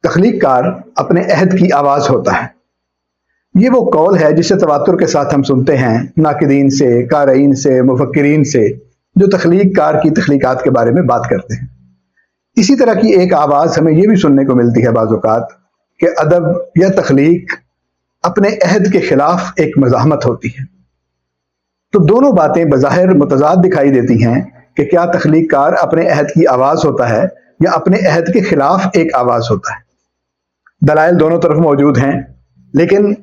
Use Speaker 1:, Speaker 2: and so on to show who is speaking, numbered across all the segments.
Speaker 1: تخلیق کار اپنے عہد کی آواز ہوتا ہے۔ یہ وہ قول ہے جسے تواتر کے ساتھ ہم سنتے ہیں ناقدین سے، قارئین سے، مفکرین سے، جو تخلیق کار کی تخلیقات کے بارے میں بات کرتے ہیں۔ اسی طرح کی ایک آواز ہمیں یہ بھی سننے کو ملتی ہے بعض اوقات کہ ادب یا تخلیق اپنے عہد کے خلاف ایک مزاحمت ہوتی ہے۔ تو دونوں باتیں بظاہر متضاد دکھائی دیتی ہیں کہ کیا تخلیق کار اپنے عہد کی آواز ہوتا ہے یا اپنے عہد کے خلاف ایک آواز ہوتا ہے۔ دلائل دونوں طرف موجود ہیں، لیکن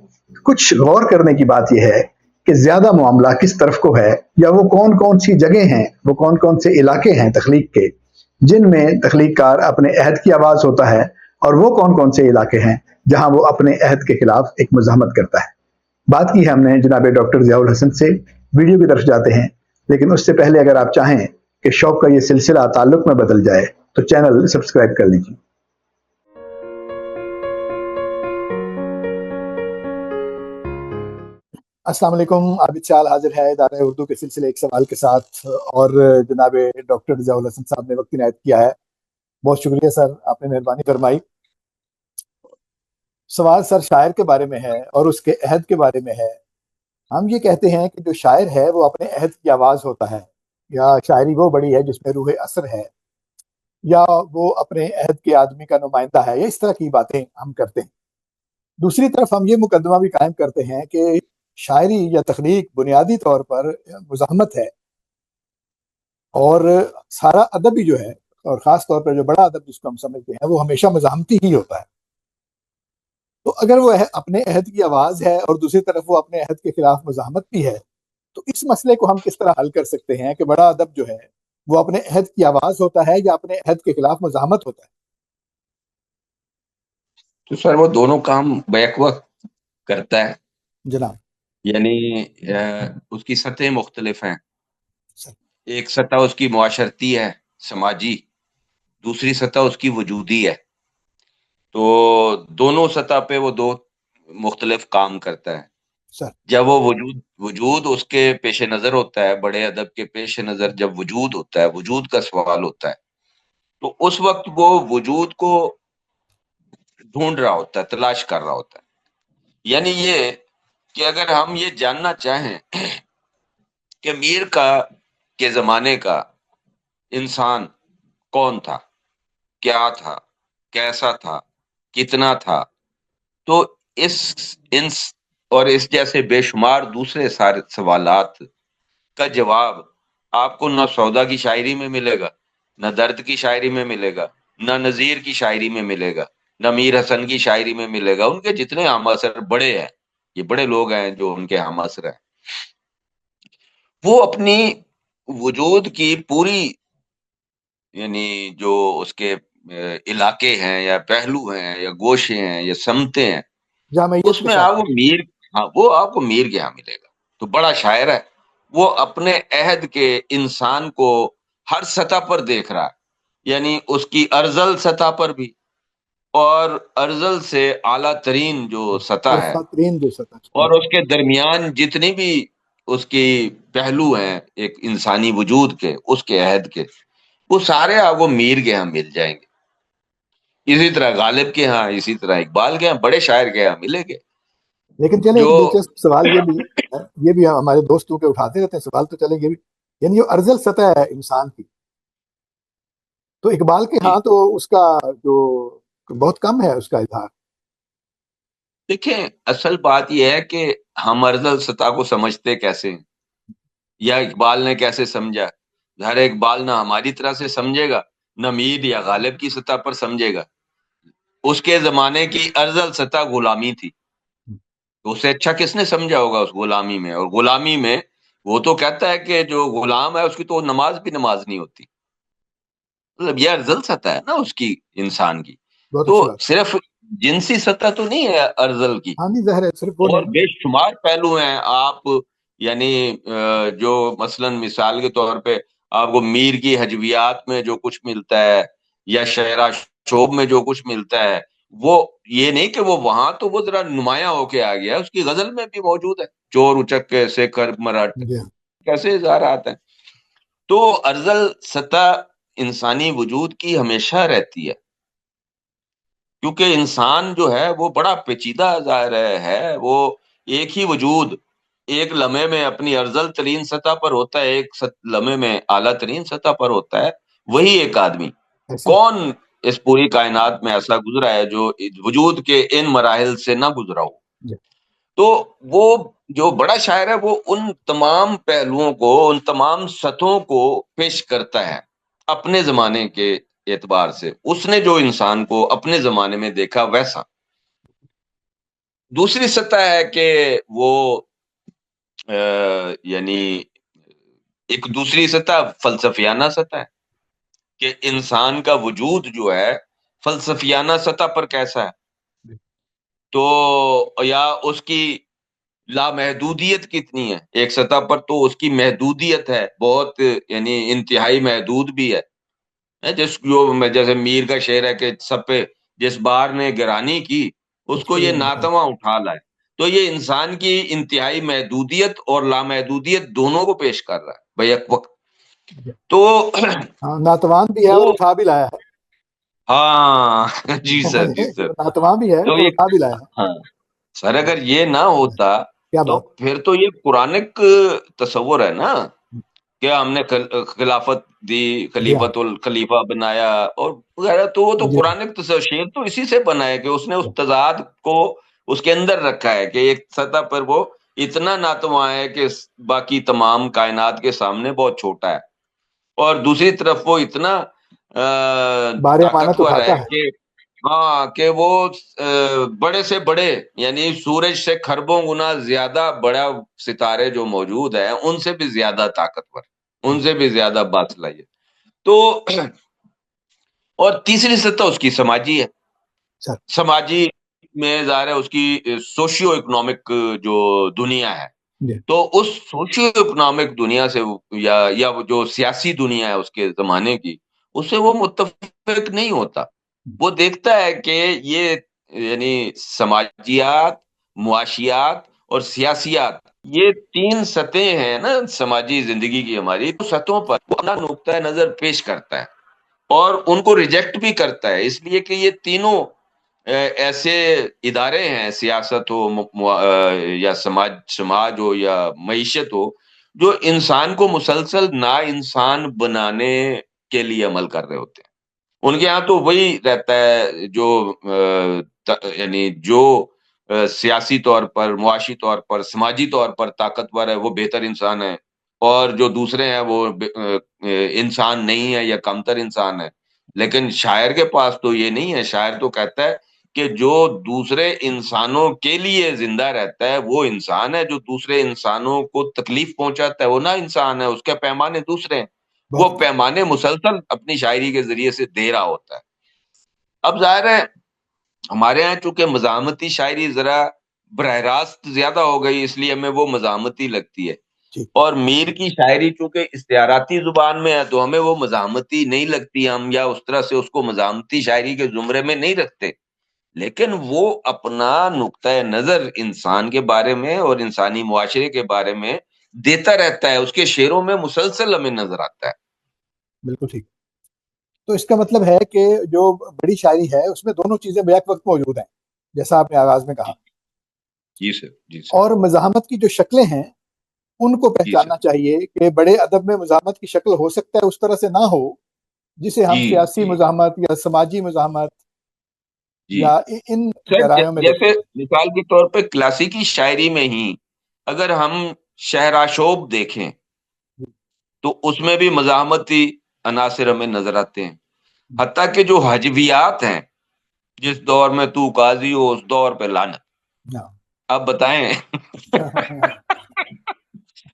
Speaker 1: کچھ غور کرنے کی بات یہ ہے کہ زیادہ معاملہ کس طرف کو ہے، یا وہ کون کون سی جگہیں ہیں، وہ کون کون سے علاقے ہیں تخلیق کے جن میں تخلیق کار اپنے عہد کی آواز ہوتا ہے، اور وہ کون کون سے علاقے ہیں جہاں وہ اپنے عہد کے خلاف ایک مزاحمت کرتا ہے۔ بات کی ہے ہم نے جناب ڈاکٹر ضیاء الحسن سے، ویڈیو کی طرف جاتے ہیں، لیکن اس سے پہلے اگر آپ چاہیں کہ شوق کا یہ سلسلہ تعلق میں بدل جائے تو چینل سبسکرائب کر لیجیے۔
Speaker 2: السلام علیکم، عابد چال حاضر ہے ادارہ اردو کے سلسلے ایک سوال کے ساتھ، اور جناب ڈاکٹر ضیاء الحسن صاحب نے وقت عنایت کیا ہے۔ بہت شکریہ سر، آپ نے مہربانی فرمائی۔ سوال سر شاعر کے بارے میں ہے اور اس کے عہد کے بارے میں ہے۔ ہم یہ کہتے ہیں کہ جو شاعر ہے وہ اپنے عہد کی آواز ہوتا ہے، یا شاعری وہ بڑی ہے جس میں روح اثر ہے، یا وہ اپنے عہد کے آدمی کا نمائندہ ہے، یا اس طرح کی باتیں ہم کرتے ہیں۔ دوسری طرف ہم یہ مقدمہ بھی قائم کرتے ہیں کہ شاعری یا تخلیق بنیادی طور پر مزاحمت ہے، اور سارا ادب بھی جو ہے، اور خاص طور پر جو بڑا ادب جس کو ہم سمجھتے ہیں، وہ ہمیشہ مزاحمتی ہی ہوتا ہے۔ تو اگر وہ اپنے عہد کی آواز ہے اور دوسری طرف وہ اپنے عہد کے خلاف مزاحمت بھی ہے، تو اس مسئلے کو ہم کس طرح حل کر سکتے ہیں کہ بڑا ادب جو ہے وہ اپنے عہد کی آواز ہوتا ہے یا اپنے عہد کے خلاف مزاحمت ہوتا ہے؟
Speaker 3: تو سر وہ دونوں کام بیک وقت کرتا ہے،
Speaker 2: جناب
Speaker 3: یعنی اس کی سطحیں مختلف ہیں۔
Speaker 2: سر،
Speaker 3: ایک سطح اس کی معاشرتی ہے، سماجی، دوسری سطح اس کی وجودی ہے۔ تو دونوں سطح پہ وہ دو مختلف کام کرتا ہے۔
Speaker 2: سر
Speaker 3: جب وہ وجود اس کے پیش نظر ہوتا ہے، بڑے ادب کے پیش نظر جب وجود ہوتا ہے، وجود کا سوال ہوتا ہے، تو اس وقت وہ وجود کو ڈھونڈ رہا ہوتا ہے، تلاش کر رہا ہوتا ہے۔ یعنی یہ کہ اگر ہم یہ جاننا چاہیں کہ میر کے زمانے کا انسان کون تھا، کیا تھا، کیسا تھا، کتنا تھا، تو اور اس جیسے بے شمار دوسرے سارے سوالات کا جواب آپ کو نہ سودا کی شاعری میں ملے گا، نہ درد کی شاعری میں ملے گا، نہ نذیر کی شاعری میں ملے گا، نہ میر حسن کی شاعری میں ملے گا۔ ان کے جتنے ہم اثر بڑے ہیں، یہ بڑے لوگ ہیں جو ان کے ہم اثر ہیں، وہ اپنی وجود کی پوری، یعنی جو اس کے علاقے ہیں یا پہلو ہیں یا گوشے ہیں یا سمتیں ہیں،
Speaker 2: جامعیت
Speaker 3: اس
Speaker 2: کے
Speaker 3: میں
Speaker 2: ساتھ
Speaker 3: وہ آپ کو میر کے یہاں ملے گا۔ تو بڑا شاعر ہے، وہ اپنے عہد کے انسان کو ہر سطح پر دیکھ رہا ہے، یعنی اس کی ارذل سطح پر بھی، اور ارذل سے اعلیٰ ترین جو سطح ہے،
Speaker 2: ترین جو سطح
Speaker 3: اور اس کے درمیان جتنی بھی اس کی پہلو ہیں ایک انسانی وجود کے، اس کے عہد کے، وہ سارے آپ کو میر کے یہاں مل جائیں گے۔ اسی طرح غالب کے ہاں، اسی طرح اقبال کے ہاں، بڑے شاعر کے یہاں ملیں گے۔
Speaker 2: لیکن چلیں
Speaker 3: جو
Speaker 2: ایک دلچسپ سوال یہ بھی ہمارے دوستوں کے اٹھاتے رہتے ہیں سوال، تو چلیں یہ بھی، یعنی جو ارذل سطح ہے انسان کی، تو اقبال کے ہاں تو اس کا جو بہت کم ہے اس کا اظہار۔
Speaker 3: دیکھیں، اصل بات یہ ہے کہ ہم ارذل سطح کو سمجھتے کیسے ہیں، یا اقبال نے کیسے سمجھا۔ ظاہر اقبال نہ ہماری طرح سے سمجھے گا، نہ میر یا غالب کی سطح پر سمجھے گا۔ اس کے زمانے کی ارذل سطح غلامی تھی، تو اسے اچھا کس نے سمجھا ہوگا اس غلامی میں؟ اور غلامی میں وہ تو کہتا ہے کہ جو غلام ہے اس کی تو نماز بھی نماز نہیں ہوتی۔ مطلب یہ ارذل سطح ہے نا اس کی، انسان کی۔
Speaker 2: بہت
Speaker 3: تو
Speaker 2: اچھی بات،
Speaker 3: صرف جنسی سطح تو نہیں ہے ارذل کی،
Speaker 2: ہاں نہیں ظاہر ہے صرف وہ
Speaker 3: اور
Speaker 2: نہیں۔
Speaker 3: بے شمار پہلو ہیں۔ آپ یعنی جو مثلا مثال کے طور پہ آپ کو میر کی حجویات میں جو کچھ ملتا ہے، یا شعرا شوب میں جو کچھ ملتا ہے، وہ یہ نہیں کہ وہ وہاں تو وہ ذرا نمایاں ہو کے آ گیا، اس کی غزل میں بھی موجود ہے، چور اچک کے سے کر مرٹ،
Speaker 2: جی ہاں،
Speaker 3: کیسے اظہارات ہیں۔ تو ارذل سطح انسانی وجود کی ہمیشہ رہتی ہے، کیونکہ انسان جو ہے وہ بڑا پیچیدہ ظاہر ہے، وہ ایک ہی وجود ایک لمحے میں اپنی ارذل ترین سطح پر ہوتا ہے، ایک لمحے میں اعلیٰ ترین سطح پر ہوتا ہے، وہی ایک آدمی۔
Speaker 2: ایسی
Speaker 3: کون اس پوری کائنات میں ایسا گزرا ہے جو وجود کے ان مراحل سے نہ گزرا ہو؟
Speaker 2: جی،
Speaker 3: تو وہ جو بڑا شاعر ہے وہ ان تمام پہلوؤں کو، ان تمام سطحوں کو پیش کرتا ہے اپنے زمانے کے اعتبار سے۔ اس نے جو انسان کو اپنے زمانے میں دیکھا ویسا۔ دوسری سطح ہے کہ وہ یعنی ایک دوسری سطح فلسفیانہ سطح ہے کہ انسان کا وجود جو ہے فلسفیانہ سطح پر کیسا ہے، تو یا اس کی لامحدودیت کتنی ہے۔ ایک سطح پر تو اس کی محدودیت ہے، بہت یعنی انتہائی محدود بھی ہے، جیسے میر کا شعر ہے کہ سب پہ جس بار نے گرانی کی اس کو یہ ناتواں اٹھا لائے۔ تو یہ انسان کی انتہائی محدودیت اور لامحدودیت دونوں کو پیش کر رہا ہے بیک وقت۔ تو
Speaker 2: ہاں، ناتوان بھی ہے اور
Speaker 3: وہ
Speaker 2: اٹھا بھی لایا ہے۔
Speaker 3: ہاں جی سر، جی سر۔
Speaker 2: ناتوان بھی ہے
Speaker 3: تو
Speaker 2: اور
Speaker 3: یہ
Speaker 2: اٹھا بھی لایا ہے۔
Speaker 3: ہاں سر، اگر یہ نہ ہوتا
Speaker 2: کیا
Speaker 3: تو
Speaker 2: بات!
Speaker 3: پھر تو یہ قرآنک تصور ہے نا کہ ہم نے خلافت دی،
Speaker 2: جی ہاں،
Speaker 3: خلیفت الخلیفہ بنایا اور وغیرہ، تو وہ تو
Speaker 2: جی
Speaker 3: قرآنک تصور تو اسی سے بنا ہے کہ اس نے اس تضاد کو اس کے اندر رکھا ہے کہ ایک سطح پر وہ اتنا ناتواں ہے کہ باقی تمام کائنات کے سامنے بہت چھوٹا ہے، اور دوسری طرف وہ اتنا
Speaker 2: بار امانت
Speaker 3: طاقتور ہے
Speaker 2: اٹھاتا ہے۔
Speaker 3: کہ ہاں کہ وہ بڑے سے بڑے یعنی سورج سے خربوں گنا زیادہ بڑا ستارے جو موجود ہیں ان سے بھی زیادہ طاقتور، ان سے بھی زیادہ باصلاحیت۔ تو اور تیسری سطح اس کی سماجی ہے۔
Speaker 2: سر
Speaker 3: سماجی میں ظاہر ہے اس کی سوشیو اکنامک جو دنیا ہے،
Speaker 2: جی،
Speaker 3: تو اس سوشیو اکنامک دنیا سے یا جو سیاسی دنیا ہے اس کے زمانے کی، اس سے وہ متفق نہیں ہوتا۔ وہ دیکھتا ہے کہ یہ یعنی سماجیات، معاشیات اور سیاسیات، یہ تین سطحیں ہیں نا سماجی زندگی کی ہماری، تو سطحوں پر وہ اپنا نقطۂ نظر پیش کرتا ہے اور ان کو ریجیکٹ بھی کرتا ہے، اس لیے کہ یہ تینوں ایسے ادارے ہیں، سیاست ہو یا سماج ہو یا معیشت ہو، جو انسان کو مسلسل نا انسان بنانے کے لیے عمل کر رہے ہوتے ہیں۔ ان کے ہاں تو وہی رہتا ہے جو یعنی جو سیاسی طور پر، معاشی طور پر، سماجی طور پر طاقتور ہے وہ بہتر انسان ہے، اور جو دوسرے ہیں وہ انسان نہیں ہے یا کمتر انسان ہے۔ لیکن شاعر کے پاس تو یہ نہیں ہے، شاعر تو کہتا ہے کہ جو دوسرے انسانوں کے لیے زندہ رہتا ہے وہ انسان ہے، جو دوسرے انسانوں کو تکلیف پہنچاتا ہے وہ نہ انسان ہے، اس کے پیمانے دوسرے ہیں، وہ
Speaker 2: بہت
Speaker 3: پیمانے مسلسل اپنی شاعری کے ذریعے سے دے رہا ہوتا ہے۔ اب ظاہر ہے ہمارے یہاں چونکہ مزاحمتی شاعری ذرا براہ راست زیادہ ہو گئی، اس لیے ہمیں وہ مزاحمتی لگتی ہے،
Speaker 2: ٹھیک،
Speaker 3: اور میر کی شاعری چونکہ استعاراتی زبان میں ہے تو ہمیں وہ مزاحمتی نہیں لگتی، ہم یا اس طرح سے اس کو مزاحمتی شاعری کے زمرے میں نہیں رکھتے، لیکن وہ اپنا نقطۂ نظر انسان کے بارے میں اور انسانی معاشرے کے بارے میں دیتا رہتا ہے، اس کے شعروں میں مسلسل ہمیں نظر آتا ہے۔
Speaker 2: بالکل ٹھیک۔ تو اس کا مطلب ہے کہ جو بڑی شاعری ہے اس میں دونوں چیزیں بیک وقت موجود ہیں، جیسا آپ نے آغاز میں کہا،
Speaker 3: جی سر، جی سر،
Speaker 2: اور مزاحمت کی جو شکلیں ہیں ان کو
Speaker 3: جی سر،
Speaker 2: پہچاننا چاہیے کہ بڑے ادب میں مزاحمت کی شکل ہو سکتا ہے اس طرح سے نہ ہو جسے ہم
Speaker 3: جی
Speaker 2: سیاسی
Speaker 3: جی
Speaker 2: مزاحمت یا سماجی مزاحمت
Speaker 3: جی
Speaker 2: یا ان
Speaker 3: سر،
Speaker 2: گہرائیوں میں دیکھتے
Speaker 3: جیسے
Speaker 2: ہیں۔
Speaker 3: مثال کے طور پہ کلاسیکی شاعری میں ہی اگر ہم شہرآشوب دیکھیں تو اس میں بھی مزاحمتی عناصر ہمیں نظر آتے ہیں، حتیٰ کہ جو حجویات ہیں، جس دور میں تو قاضی ہو اس دور پہ لعنت،
Speaker 2: ہاں،
Speaker 3: اب بتائیں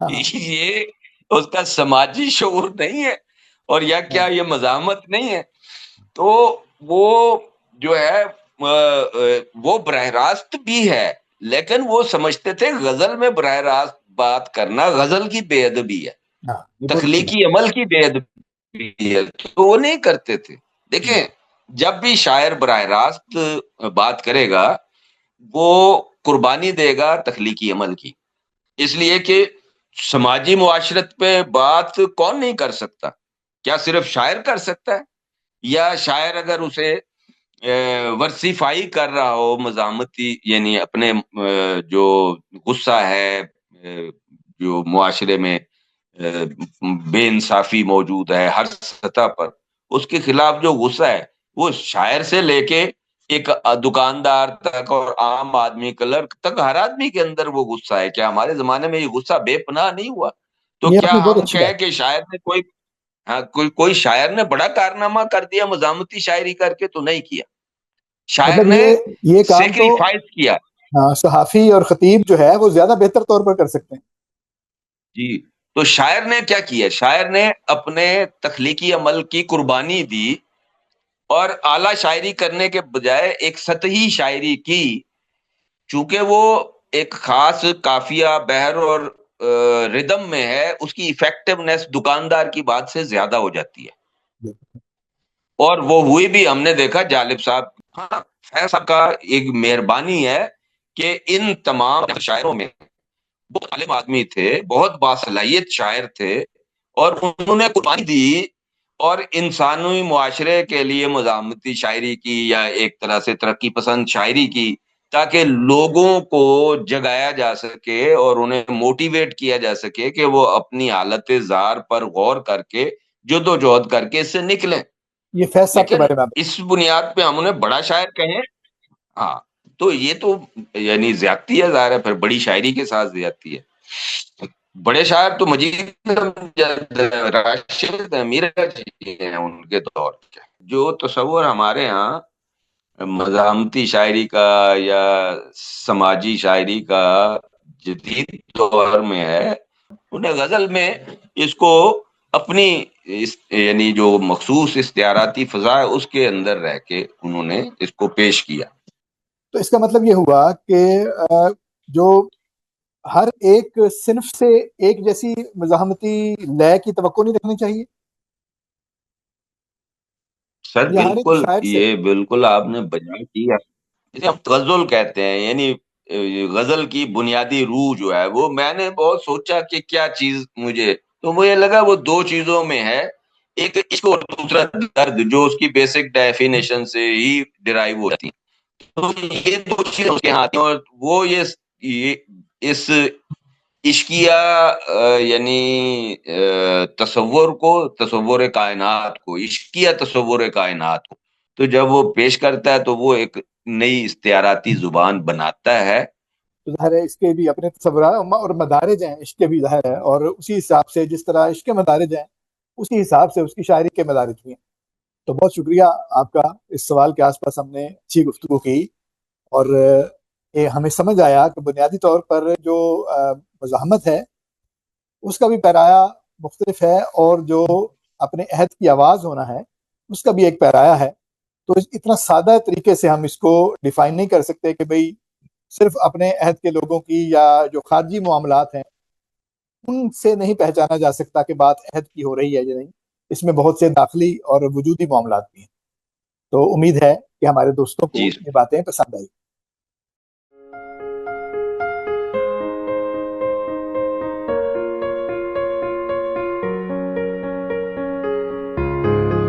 Speaker 2: ہاں،
Speaker 3: یہ اس کا سماجی شعور نہیں ہے اور یا کیا یہ مزاحمت نہیں ہے؟ تو وہ جو ہے وہ براہ راست بھی ہے، لیکن وہ سمجھتے تھے غزل میں براہ راست بات کرنا غزل کی بے ادبی ہے،
Speaker 2: ہاں، یہ بہت اچھی
Speaker 3: تخلیقی عمل کی بے ادبی ہے، تو وہ نہیں کرتے تھے۔ دیکھیں جب بھی شاعر براہ راست بات کرے گا وہ قربانی دے گا تخلیقی عمل کی، اس لیے کہ سماجی معاشرت پہ بات کون نہیں کر سکتا؟ کیا صرف شاعر کر سکتا ہے؟ یا شاعر اگر اسے ورسیفائی کر رہا ہو مزاحمتی، یعنی اپنے جو غصہ ہے، جو معاشرے میں بے انصافی موجود ہے ہر سطح پر، اس کے خلاف جو غصہ ہے وہ شاعر سے لے کے ایک دکاندار تک اور عام آدمی کلرک تک، ہر آدمی کے اندر وہ غصہ ہے. کیا ہمارے زمانے میں یہ غصہ بے پناہ نہیں ہوا؟ تو
Speaker 2: یہ
Speaker 3: کیا
Speaker 2: آپ نے بہت
Speaker 3: ہم
Speaker 2: اچھی
Speaker 3: کہیں
Speaker 2: بات.
Speaker 3: کہ شاعر نے کوئی شاعر نے بڑا کارنامہ کر دیا مزاحمتی شاعری کر کے؟ تو نہیں کیا. شاعر
Speaker 2: مطلب
Speaker 3: نے
Speaker 2: یہ کام تو
Speaker 3: سیکریفائس کیا.
Speaker 2: صحافی اور خطیب جو ہے وہ زیادہ بہتر طور پر کر سکتے ہیں.
Speaker 3: جی. تو شاعر نے کیا کیا؟ شاعر نے اپنے تخلیقی عمل کی قربانی دی اور اعلیٰ شاعری کرنے کے بجائے ایک سطحی شاعری کی. چونکہ وہ ایک خاص قافیہ، بحر اور ردم میں ہے، اس کی ایفیکٹونیس دکاندار کی بات سے زیادہ ہو جاتی ہے. اور وہ ہوئی بھی، ہم نے دیکھا جالب صاحب، ہاں فیض صاحب کا ایک مہربانی ہے کہ ان تمام شاعروں میں بہت عالم آدمی تھے، بہت باصلاحیت شاعر تھے، اور انہوں نے قربانی دی اور انسانی معاشرے کے لیے مزاحمتی شاعری کی یا ایک طرح سے ترقی پسند شاعری کی، تاکہ لوگوں کو جگایا جا سکے اور انہیں موٹیویٹ کیا جا سکے کہ وہ اپنی حالت زار پر غور کر کے جد و جہد کر کے اس سے نکلیں.
Speaker 2: یہ فیض صاحب کے
Speaker 3: لیکن
Speaker 2: بارے میں
Speaker 3: اس بنیاد پہ ہم انہیں بڑا شاعر کہیں، ہاں تو یہ تو یعنی زیادتی ہے، ظاہر ہے پھر بڑی شاعری کے ساتھ زیادتی ہے. بڑے شاعر تو مجید راشد میرا جی ہیں ان کے دور کے. جو تصور ہمارے ہاں مزاحمتی شاعری کا یا سماجی شاعری کا جدید دور میں ہے، انہیں غزل میں اس کو اپنی یعنی جو مخصوص استعاراتی فضا ہے اس کے اندر رہ کے انہوں نے اس کو پیش کیا.
Speaker 2: تو اس کا مطلب یہ ہوا کہ جو ہر ایک صنف سے ایک جیسی مزاحمتی لے کی توقع نہیں رکھنی چاہیے.
Speaker 3: سر
Speaker 2: یا ہر ایک
Speaker 3: بالکل،
Speaker 2: شاعر سے.
Speaker 3: یہ بالکل آپ نے بیان کیا. اسے ہم غزل کہتے ہیں، یعنی غزل کی بنیادی روح جو ہے وہ، میں نے بہت سوچا کہ کیا چیز مجھے، تو مجھے لگا وہ دو چیزوں میں ہے، ایک عشق اور دوسرا درد، جو اس کی بیسک ڈیفینیشن سے ہی ڈرائیو ہوتی ہیں. تو یہ دو چیزیں اس کے ہاتھ میں، اور وہ یہ اس عشقیہ یعنی تصور کائنات کو، عشقیہ تصور کائنات کو، تو جب وہ پیش کرتا ہے تو وہ ایک نئی استعاراتی زبان بناتا ہے.
Speaker 2: تو ظاہر ہے اس کے بھی اپنے تصورات اور مدارج ہیں، عشق کے بھی ظاہر ہے، اور اسی حساب سے جس طرح عشق کے مدارج ہیں اسی حساب سے اس کی شاعری کے مدارج بھی ہیں. تو بہت شکریہ آپ کا. اس سوال کے آس پاس ہم نے اچھی گفتگو کی، اور ہمیں سمجھ آیا کہ بنیادی طور پر جو مزاحمت ہے اس کا بھی پیرایا مختلف ہے، اور جو اپنے عہد کی آواز ہونا ہے اس کا بھی ایک پیرایا ہے. تو اتنا سادہ طریقے سے ہم اس کو ڈیفائن نہیں کر سکتے کہ بھئی صرف اپنے عہد کے لوگوں کی یا جو خارجی معاملات ہیں ان سے نہیں پہچانا جا سکتا کہ بات عہد کی ہو رہی ہے یا نہیں. اس میں بہت سے داخلی اور وجودی معاملات بھی ہیں. تو امید ہے کہ ہمارے دوستوں کو
Speaker 3: جی
Speaker 2: یہ باتیں پسند آئی.